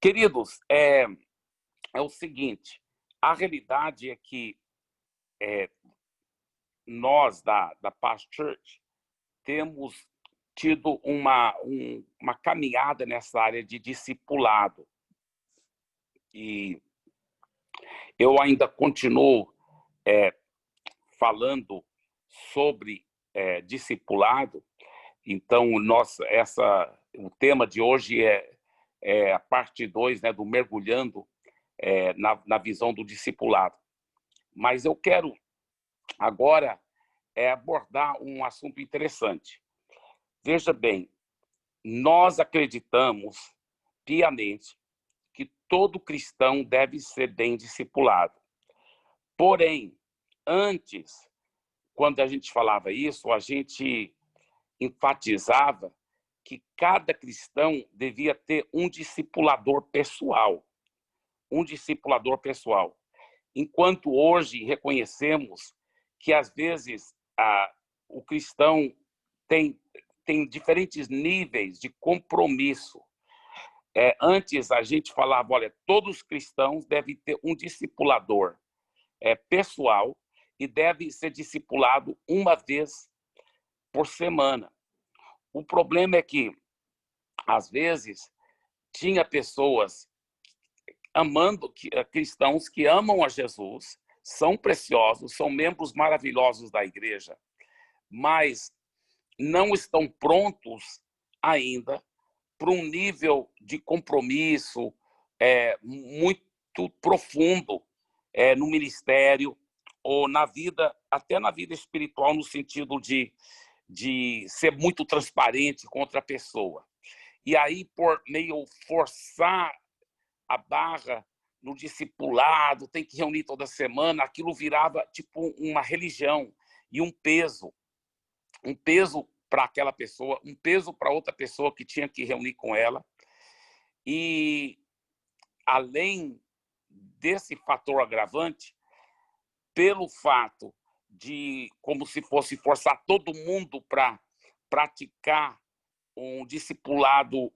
Queridos, é o seguinte, a realidade é que nós, da Paz Church, temos tido uma caminhada nessa área de discipulado. E eu ainda continuo falando sobre discipulado. Então, o tema de hoje é a parte 2, né, do mergulhando na visão do discipulado. Mas eu quero agora abordar um assunto interessante. Veja bem, nós acreditamos piamente que todo cristão deve ser bem discipulado. Porém, antes, quando a gente falava isso, a gente enfatizava que cada cristão devia ter um discipulador pessoal. Um discipulador pessoal. Enquanto hoje reconhecemos que, às vezes, o cristão tem diferentes níveis de compromisso. Antes, a gente falava, olha, todos os cristãos devem ter um discipulador pessoal e deve ser discipulado uma vez por semana. O problema é que, às vezes, tinha pessoas cristãos que amam a Jesus, são preciosos, são membros maravilhosos da igreja, mas não estão prontos ainda para um nível de compromisso muito profundo no ministério ou na vida, até na vida espiritual, no sentido de ser muito transparente com outra pessoa. E aí, por meio forçar a barra no discipulado, tem que reunir toda semana, aquilo virava tipo uma religião e um peso para aquela pessoa, um peso para outra pessoa que tinha que reunir com ela. E, além desse fator agravante, pelo fato de, como se fosse forçar todo mundo para praticar um discipulado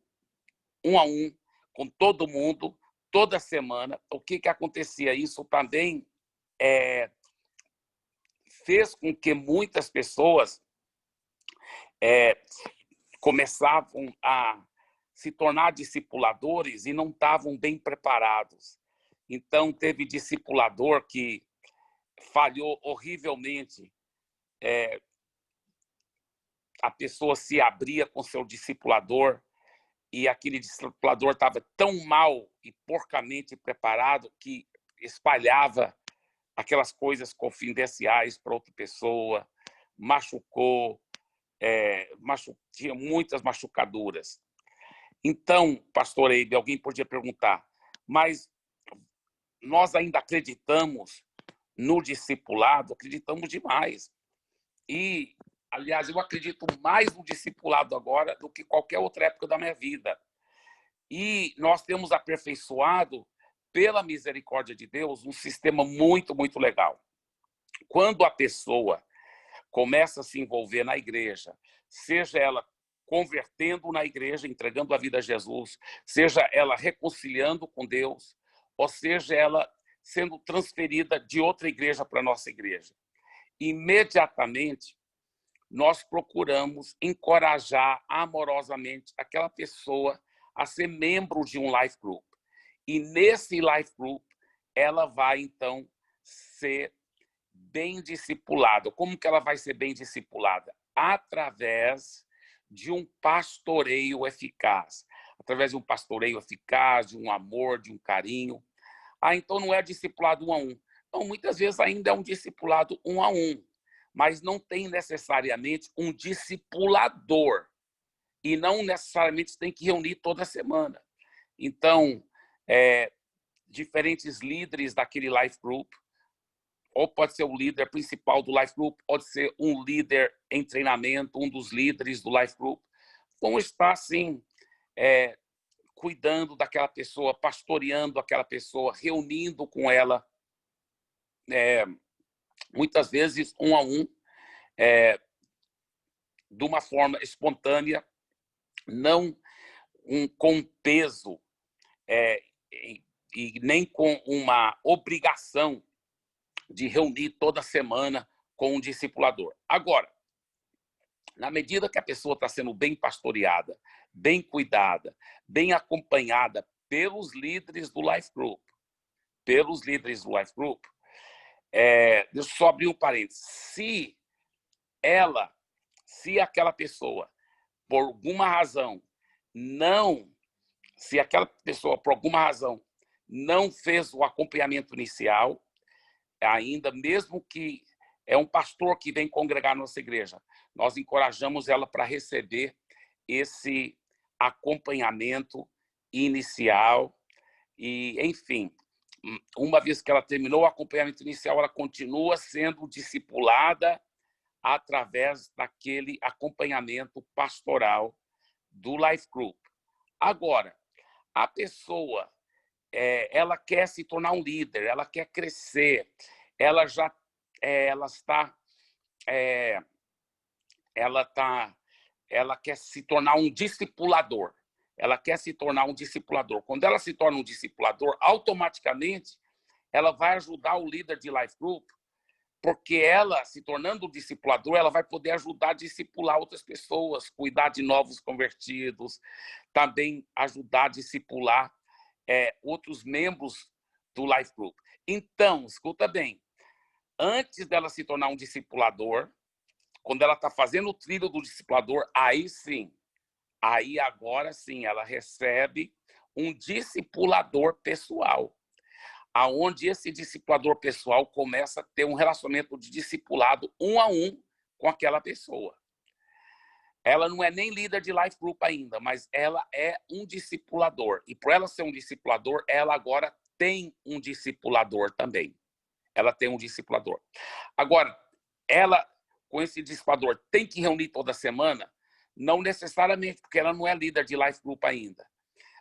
um a um, com todo mundo, toda semana, o que acontecia? Isso também fez com que muitas pessoas começavam a se tornar discipuladores e não estavam bem preparados. Então, teve discipulador que falhou horrivelmente. A pessoa se abria com seu discipulador e aquele discipulador estava tão mal e porcamente preparado que espalhava aquelas coisas confidenciais para outra pessoa, machucou, tinha muitas machucaduras. Então, pastor Eibe, alguém podia perguntar, mas nós ainda acreditamos no discipulado? Acreditamos demais. E, aliás, eu acredito mais no discipulado agora do que qualquer outra época da minha vida. E nós temos aperfeiçoado, pela misericórdia de Deus, um sistema muito, muito legal. Quando a pessoa começa a se envolver na igreja, seja ela convertendo na igreja, entregando a vida a Jesus, seja ela reconciliando com Deus, ou seja ela sendo transferida de outra igreja para a nossa igreja, imediatamente nós procuramos encorajar amorosamente aquela pessoa a ser membro de um life group. E nesse life group, ela vai, então, ser bem discipulada. Como que ela vai ser bem discipulada? Através de um pastoreio eficaz. Através de um pastoreio eficaz, de um amor, de um carinho. Então não é discipulado um a um. Então, muitas vezes ainda é um discipulado um a um, mas não tem necessariamente um discipulador. E não necessariamente tem que reunir toda semana. Então, diferentes líderes daquele life group, ou pode ser o líder principal do life group, pode ser um líder em treinamento, um dos líderes do life group, vão estar, assim, cuidando daquela pessoa, pastoreando aquela pessoa, reunindo com ela, muitas vezes um a um, de uma forma espontânea, não com peso e nem com uma obrigação de reunir toda semana com um discipulador. Agora, na medida que a pessoa está sendo bem pastoreada, bem cuidada, bem acompanhada pelos líderes do Life Group, deixa eu só abrir um parênteses. Se aquela pessoa, por alguma razão, não fez o acompanhamento inicial, ainda, mesmo que é um pastor que vem congregar na nossa igreja, nós encorajamos ela para receber esse acompanhamento inicial e, enfim, uma vez que ela terminou o acompanhamento inicial, ela continua sendo discipulada através daquele acompanhamento pastoral do Life Group. Agora, a pessoa, ela quer se tornar um líder, ela quer crescer, ela quer se tornar um discipulador. Quando ela se torna um discipulador, automaticamente ela vai ajudar o líder de Life Group, porque ela, se tornando um discipulador, ela vai poder ajudar a discipular outras pessoas, cuidar de novos convertidos, também ajudar a discipular outros membros do Life Group. Então, escuta bem, antes dela se tornar um discipulador, quando ela está fazendo o trilho do discipulador, agora sim, ela recebe um discipulador pessoal, aonde esse discipulador pessoal começa a ter um relacionamento de discipulado 1 a 1 com aquela pessoa. Ela não é nem líder de Life Group ainda, mas ela é um discipulador. E por ela ser um discipulador, ela agora tem um discipulador também. Ela tem um discipulador. Agora, ela, com esse discipulador, tem que reunir toda semana? Não necessariamente, porque ela não é líder de Life Group ainda.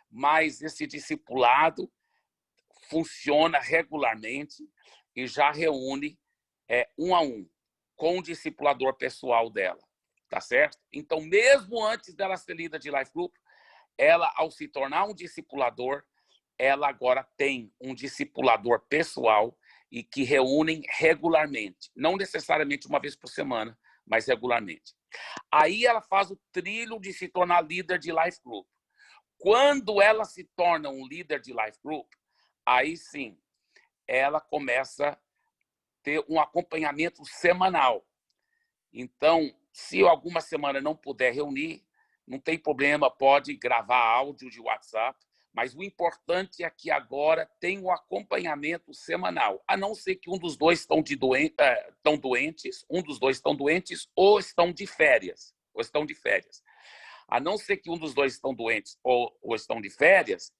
Mas esse discipulado funciona regularmente e já reúne 1 a 1 com o discipulador pessoal dela, tá certo? Então, mesmo antes dela ser líder de Life Group, ela, ao se tornar um discipulador, ela agora tem um discipulador pessoal e que reúnem regularmente, não necessariamente uma vez por semana, mas regularmente. Aí ela faz o trilho de se tornar líder de Life Group. Quando ela se torna um líder de Life Group, aí sim, ela começa a ter um acompanhamento semanal. Então, se alguma semana não puder reunir, não tem problema, pode gravar áudio de WhatsApp, mas o importante é que agora tem um acompanhamento semanal, a não ser que um dos dois estão doentes ou estão de férias. A não ser que um dos dois estão doentes ou estão de férias,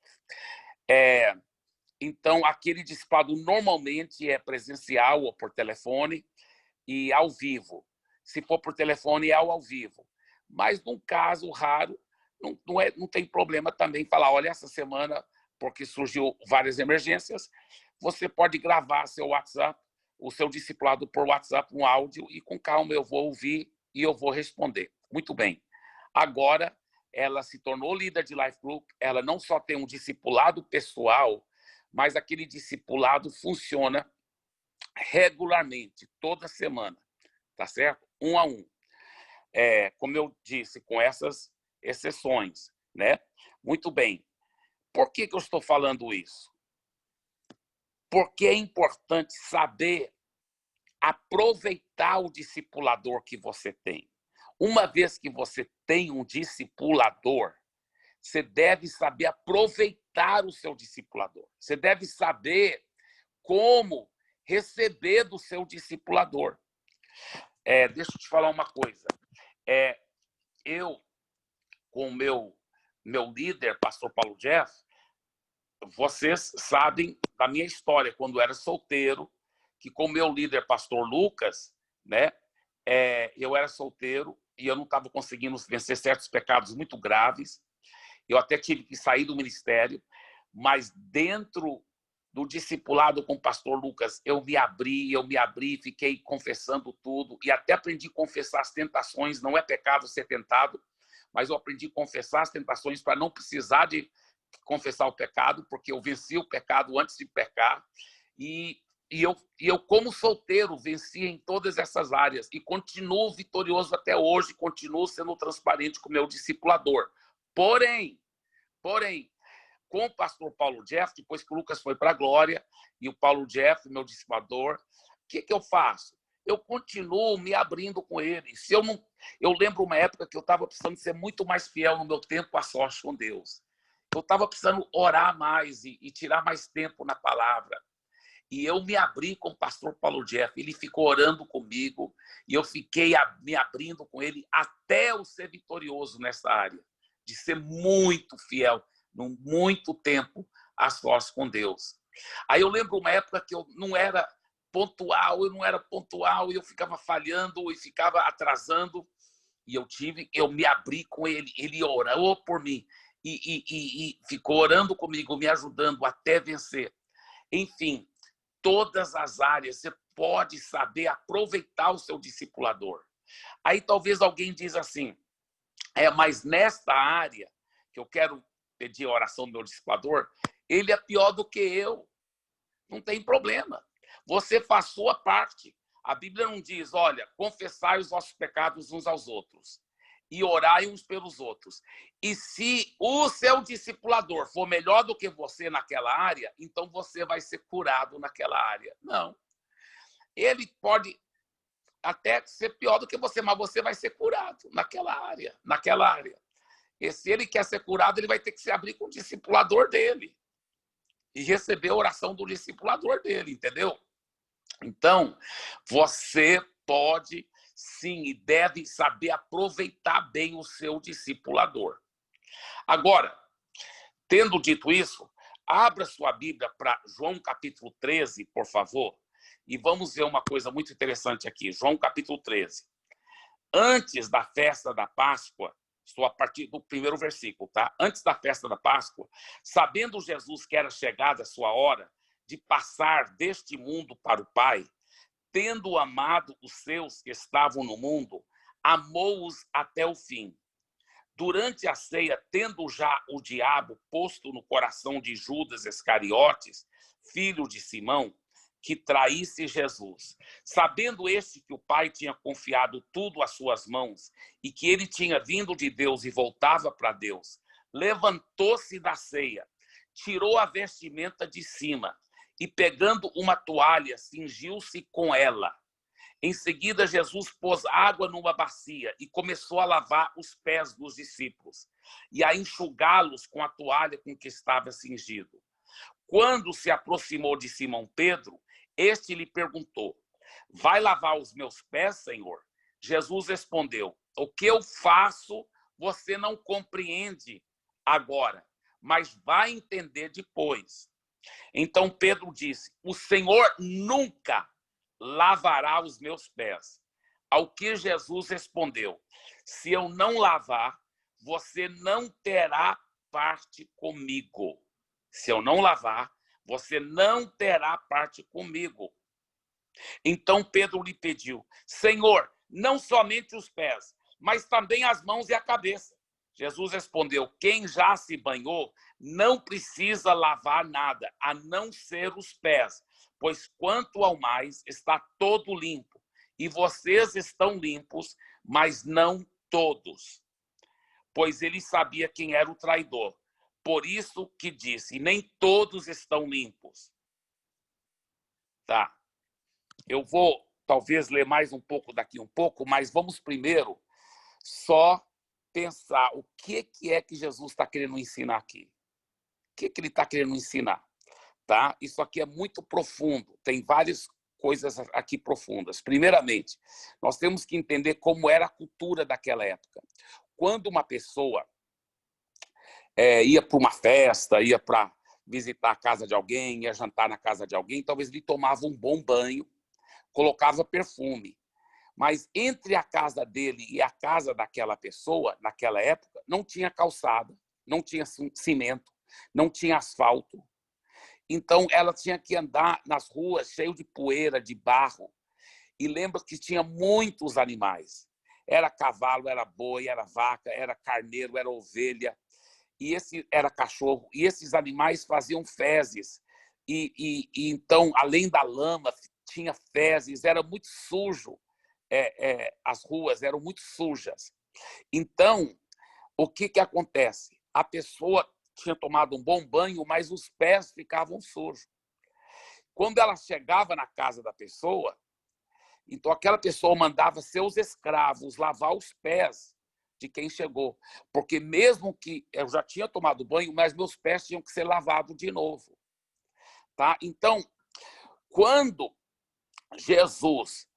então, aquele discipulado normalmente é presencial ou por telefone e ao vivo. Se for por telefone, é ao vivo. Mas, num caso raro, não tem problema também falar, olha, essa semana, porque surgiu várias emergências, você pode gravar seu WhatsApp, o seu discipulado por WhatsApp, um áudio, e com calma eu vou ouvir e eu vou responder. Muito bem. Agora, ela se tornou líder de Life Group, ela não só tem um discipulado pessoal, mas aquele discipulado funciona regularmente, toda semana, tá certo? 1 a 1. Como eu disse, com essas exceções, né? Muito bem. Por que eu estou falando isso? Porque é importante saber aproveitar o discipulador que você tem. Uma vez que você tem um discipulador, você deve saber aproveitar o seu discipulador. Você deve saber como receber do seu discipulador. Deixa eu te falar uma coisa. Eu, com o meu líder, pastor Paulo Jeff, vocês sabem da minha história, quando eu era solteiro, que com o meu líder, pastor Lucas, né, eu era solteiro e eu não estava conseguindo vencer certos pecados muito graves. Eu até tive que sair do ministério, mas dentro do discipulado com o pastor Lucas, eu me abri, fiquei confessando tudo e até aprendi a confessar as tentações. Não é pecado ser tentado, mas eu aprendi a confessar as tentações para não precisar de confessar o pecado, porque eu venci o pecado antes de pecar. E eu, como solteiro, venci em todas essas áreas e continuo vitorioso até hoje, continuo sendo transparente com o meu discipulador. Porém, com o pastor Paulo Jeff, depois que o Lucas foi para a glória, e o Paulo Jeff, meu discipulador, o que eu faço? Eu continuo me abrindo com ele. Se eu não, eu lembro uma época que eu estava precisando ser muito mais fiel no meu tempo a sós com Deus. Eu estava precisando orar mais e tirar mais tempo na palavra. E eu me abri com o pastor Paulo Jeff. Ele ficou orando comigo e eu fiquei me abrindo com ele até eu ser vitorioso nessa área, de ser muito fiel, muito tempo a sós com Deus. Aí eu lembro uma época que eu não era pontual, e eu ficava falhando e ficava atrasando. E eu me abri com ele, ele orou por mim e ficou orando comigo, me ajudando até vencer. Enfim, todas as áreas, você pode saber aproveitar o seu discipulador. Aí talvez alguém diz assim, mas nesta área que eu quero pedir a oração do meu discipulador, ele é pior do que eu. Não tem problema. Você faz sua parte. A Bíblia não diz, olha, confessai os vossos pecados uns aos outros e orai uns pelos outros. E se o seu discipulador for melhor do que você naquela área, então você vai ser curado naquela área. Não. Ele pode até ser pior do que você, mas você vai ser curado naquela área. E se ele quer ser curado, ele vai ter que se abrir com o discipulador dele e receber a oração do discipulador dele, entendeu? Então, você pode, sim, e deve saber aproveitar bem o seu discipulador. Agora, tendo dito isso, abra sua Bíblia para João capítulo 13, por favor, e vamos ver uma coisa muito interessante aqui. João capítulo 13. Antes da festa da Páscoa, estou a partir do primeiro versículo, tá? Antes da festa da Páscoa, sabendo Jesus que era chegada a sua hora de passar deste mundo para o Pai, tendo amado os seus que estavam no mundo, amou-os até o fim. Durante a ceia, tendo já o diabo posto no coração de Judas Iscariotes, filho de Simão, que traísse Jesus, sabendo este que o Pai tinha confiado tudo às suas mãos e que ele tinha vindo de Deus e voltava para Deus, levantou-se da ceia, tirou a vestimenta de cima e, pegando uma toalha, cingiu-se com ela. Em seguida, Jesus pôs água numa bacia e começou a lavar os pés dos discípulos e a enxugá-los com a toalha com que estava cingido. Quando se aproximou de Simão Pedro, este lhe perguntou, vai lavar os meus pés, Senhor? Jesus respondeu, o que eu faço você não compreende agora, mas vai entender depois. Então Pedro disse, o Senhor nunca lavará os meus pés. Ao que Jesus respondeu, se eu não lavar, você não terá parte comigo. Se eu não lavar, você não terá parte comigo. Então Pedro lhe pediu, Senhor, não somente os pés, mas também as mãos e a cabeça. Jesus respondeu, quem já se banhou não precisa lavar nada, a não ser os pés, pois quanto ao mais está todo limpo. E vocês estão limpos, mas não todos. Pois ele sabia quem era o traidor. Por isso que disse, nem todos estão limpos. Tá. Eu vou, talvez, ler mais um pouco daqui um pouco, mas vamos primeiro só pensar o que é que Jesus está querendo ensinar aqui. O que ele está querendo ensinar? Tá? Isso aqui é muito profundo, tem várias coisas aqui profundas. Primeiramente, nós temos que entender como era a cultura daquela época. Quando uma pessoa ia para uma festa, ia para visitar a casa de alguém, ia jantar na casa de alguém, talvez ele tomava um bom banho, colocava perfume. Mas entre a casa dele e a casa daquela pessoa, naquela época, não tinha calçada, não tinha cimento, não tinha asfalto. Então, ela tinha que andar nas ruas cheio de poeira, de barro. E lembra que tinha muitos animais. Era cavalo, era boi, era vaca, era carneiro, era ovelha. e esse era cachorro, e esses animais faziam fezes. Então, além da lama, tinha fezes, era muito sujo. As ruas eram muito sujas. Então, o que acontece? A pessoa tinha tomado um bom banho, mas os pés ficavam sujos. Quando ela chegava na casa da pessoa, então aquela pessoa mandava seus escravos lavar os pés de quem chegou. Porque mesmo que eu já tinha tomado banho, mas meus pés tinham que ser lavados de novo. Tá? Então, quando Jesus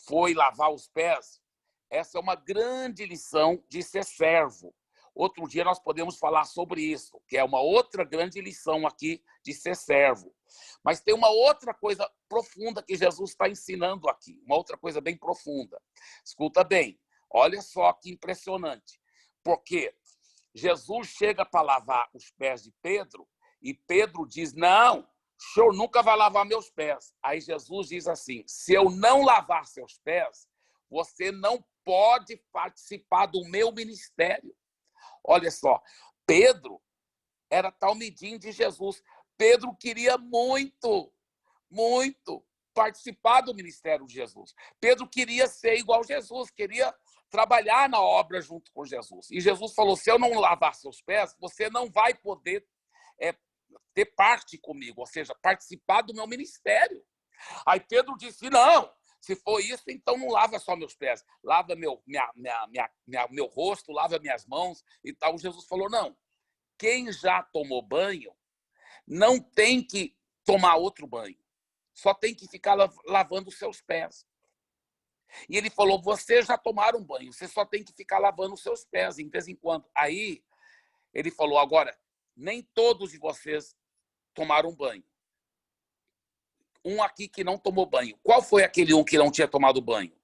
foi lavar os pés, essa é uma grande lição de ser servo. Outro dia nós podemos falar sobre isso, que é uma outra grande lição aqui de ser servo. Mas tem uma outra coisa profunda que Jesus está ensinando aqui, uma outra coisa bem profunda. Escuta bem, olha só que impressionante. Porque Jesus chega para lavar os pés de Pedro e Pedro diz, não, o senhor nunca vai lavar meus pés. Aí Jesus diz assim, se eu não lavar seus pés, você não pode participar do meu ministério. Olha só, Pedro era talmidim de Jesus. Pedro queria muito, muito participar do ministério de Jesus. Pedro queria ser igual a Jesus, queria trabalhar na obra junto com Jesus. E Jesus falou, se eu não lavar seus pés, você não vai poder ter parte comigo, ou seja, participar do meu ministério. Aí Pedro disse, não, se for isso, então não lava só meus pés, lava meu rosto, lava minhas mãos e tal. Jesus falou, não, quem já tomou banho não tem que tomar outro banho, só tem que ficar lavando os seus pés. E ele falou, vocês já tomaram banho, você só tem que ficar lavando os seus pés de vez em quando. Aí ele falou, agora, nem todos de vocês tomaram banho. Um aqui que não tomou banho. Qual foi aquele um que não tinha tomado banho?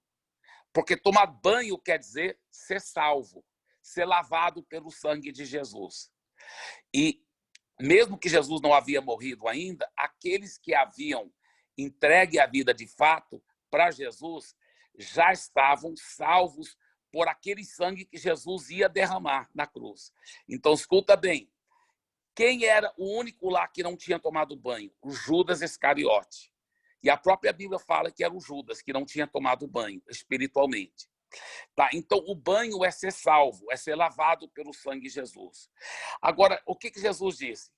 Porque tomar banho quer dizer ser salvo, ser lavado pelo sangue de Jesus. E mesmo que Jesus não havia morrido ainda, aqueles que haviam entregue a vida de fato para Jesus já estavam salvos por aquele sangue que Jesus ia derramar na cruz. Então, escuta bem, quem era o único lá que não tinha tomado banho? O Judas Iscariote. E a própria Bíblia fala que era o Judas que não tinha tomado banho espiritualmente. Tá? Então, o banho é ser salvo, é ser lavado pelo sangue de Jesus. Agora, o que Jesus disse?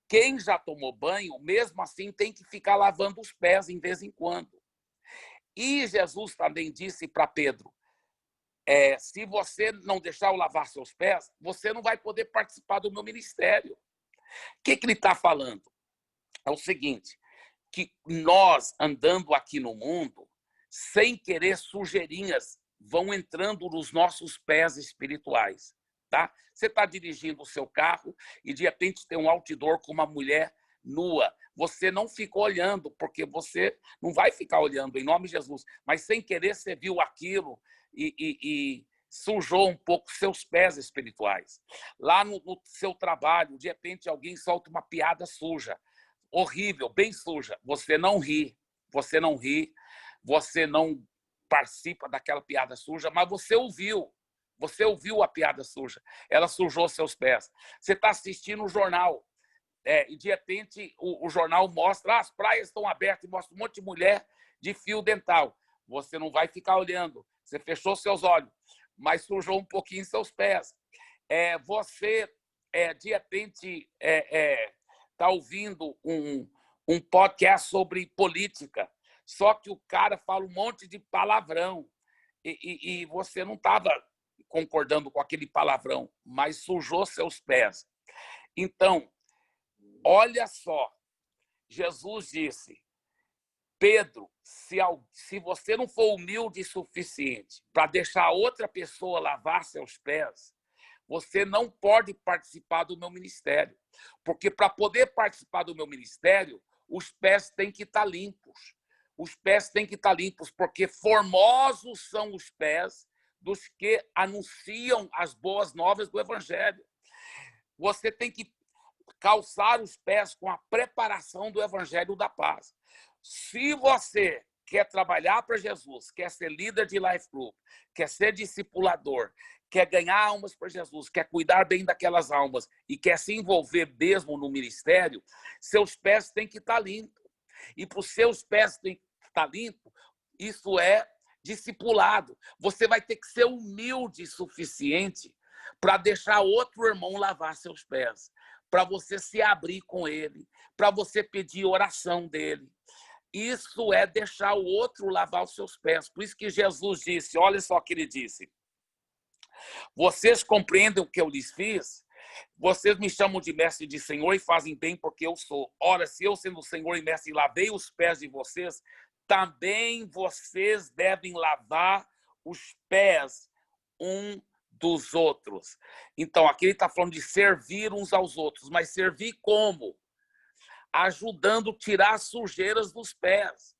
Quem já tomou banho, mesmo assim, tem que ficar lavando os pés de vez em quando. E Jesus também disse para Pedro, se você não deixar eu lavar seus pés, você não vai poder participar do meu ministério. O que ele está falando? É o seguinte, que nós, andando aqui no mundo, sem querer, sujeirinhas vão entrando nos nossos pés espirituais. Tá? Você está dirigindo o seu carro e, de repente, tem um outdoor com uma mulher nua. Você não fica olhando, porque você não vai ficar olhando, em nome de Jesus. Mas, sem querer, você viu aquilo e sujou um pouco seus pés espirituais. Lá no seu trabalho, de repente, alguém solta uma piada suja, horrível, bem suja. Você não ri, você não participa daquela piada suja, mas você ouviu a piada suja, ela sujou seus pés. Você está assistindo o jornal, e de repente o jornal mostra, as praias estão abertas, e mostra um monte de mulher de fio dental. Você não vai ficar olhando, você fechou seus olhos, mas sujou um pouquinho seus pés. Você, de repente, está ouvindo um podcast sobre política, só que o cara fala um monte de palavrão e você não estava concordando com aquele palavrão, mas sujou seus pés. Então, olha só, Jesus disse, Pedro, se você não for humilde o suficiente para deixar outra pessoa lavar seus pés, você não pode participar do meu ministério. Porque para poder participar do meu ministério, os pés têm que estar limpos. Os pés têm que estar limpos, porque formosos são os pés dos que anunciam as boas novas do Evangelho. Você tem que calçar os pés com a preparação do Evangelho da paz. Se você quer trabalhar para Jesus, quer ser líder de life group, quer ser discipulador, quer ganhar almas para Jesus, quer cuidar bem daquelas almas e quer se envolver mesmo no ministério, seus pés têm que estar limpos. E para os seus pés têm que estar limpos, isso é discipulado. Você vai ter que ser humilde o suficiente para deixar outro irmão lavar seus pés, para você se abrir com ele, para você pedir oração dele. Isso é deixar o outro lavar os seus pés. Por isso que Jesus disse, olha só o que ele disse: vocês compreendem o que eu lhes fiz? Vocês me chamam de mestre e de senhor e fazem bem porque eu sou. Ora, se eu sendo senhor e mestre lavei os pés de vocês, também vocês devem lavar os pés um dos outros. Então, aqui ele está falando de servir uns aos outros, mas servir como? Ajudando a tirar as sujeiras dos pés.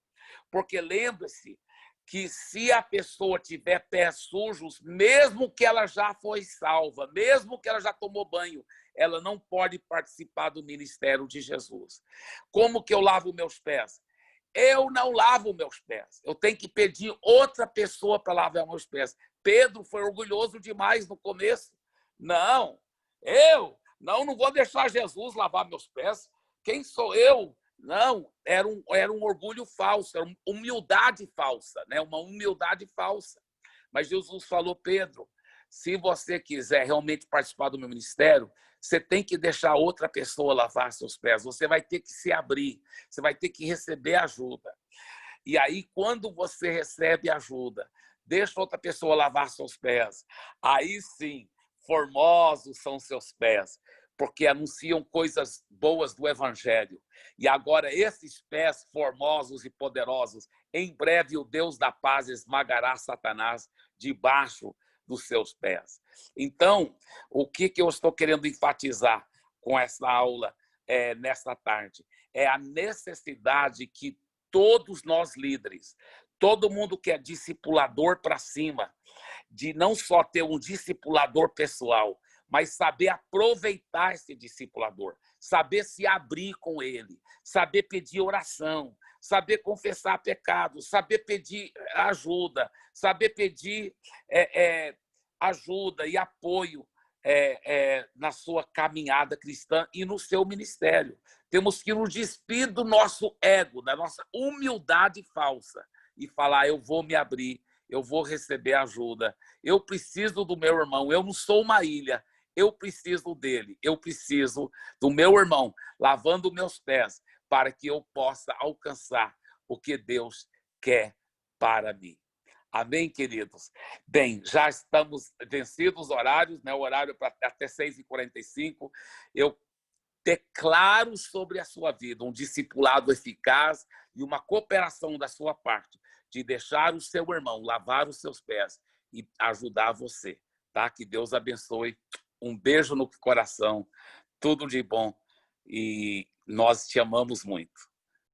Porque lembre-se que se a pessoa tiver pés sujos, mesmo que ela já foi salva, mesmo que ela já tomou banho, ela não pode participar do ministério de Jesus. Como que eu lavo meus pés? Eu não lavo meus pés. Eu tenho que pedir outra pessoa para lavar meus pés. Pedro foi orgulhoso demais no começo. Não não vou deixar Jesus lavar meus pés. Quem sou eu? Não, era um orgulho falso, era uma humildade falsa, né? Uma humildade falsa. Mas Jesus falou, Pedro, se você quiser realmente participar do meu ministério, você tem que deixar outra pessoa lavar seus pés. Você vai ter que se abrir, você vai ter que receber ajuda. E aí, quando você recebe ajuda, deixa outra pessoa lavar seus pés. Aí sim, formosos são seus pés, porque anunciam coisas boas do Evangelho. E agora, esses pés formosos e poderosos, em breve o Deus da paz esmagará Satanás debaixo dos seus pés. Então, o que eu estou querendo enfatizar com essa aula nesta tarde? É a necessidade que todos nós líderes, todo mundo que é discipulador para cima, de não só ter um discipulador pessoal, mas saber aproveitar esse discipulador, saber se abrir com ele, saber pedir oração, saber confessar pecados, saber pedir ajuda, saber pedir ajuda e apoio na sua caminhada cristã e no seu ministério. Temos que nos despir do nosso ego, da nossa humildade falsa e falar, eu vou me abrir, eu vou receber ajuda, eu preciso do meu irmão, eu não sou uma ilha, eu preciso dele, eu preciso do meu irmão lavando meus pés para que eu possa alcançar o que Deus quer para mim. Amém, queridos? Bem, já estamos vencidos os horários, né? O horário para até 6h45. Eu declaro sobre a sua vida um discipulado eficaz e uma cooperação da sua parte de deixar o seu irmão lavar os seus pés e ajudar você, tá? Que Deus abençoe. Um beijo no coração, tudo de bom e nós te amamos muito.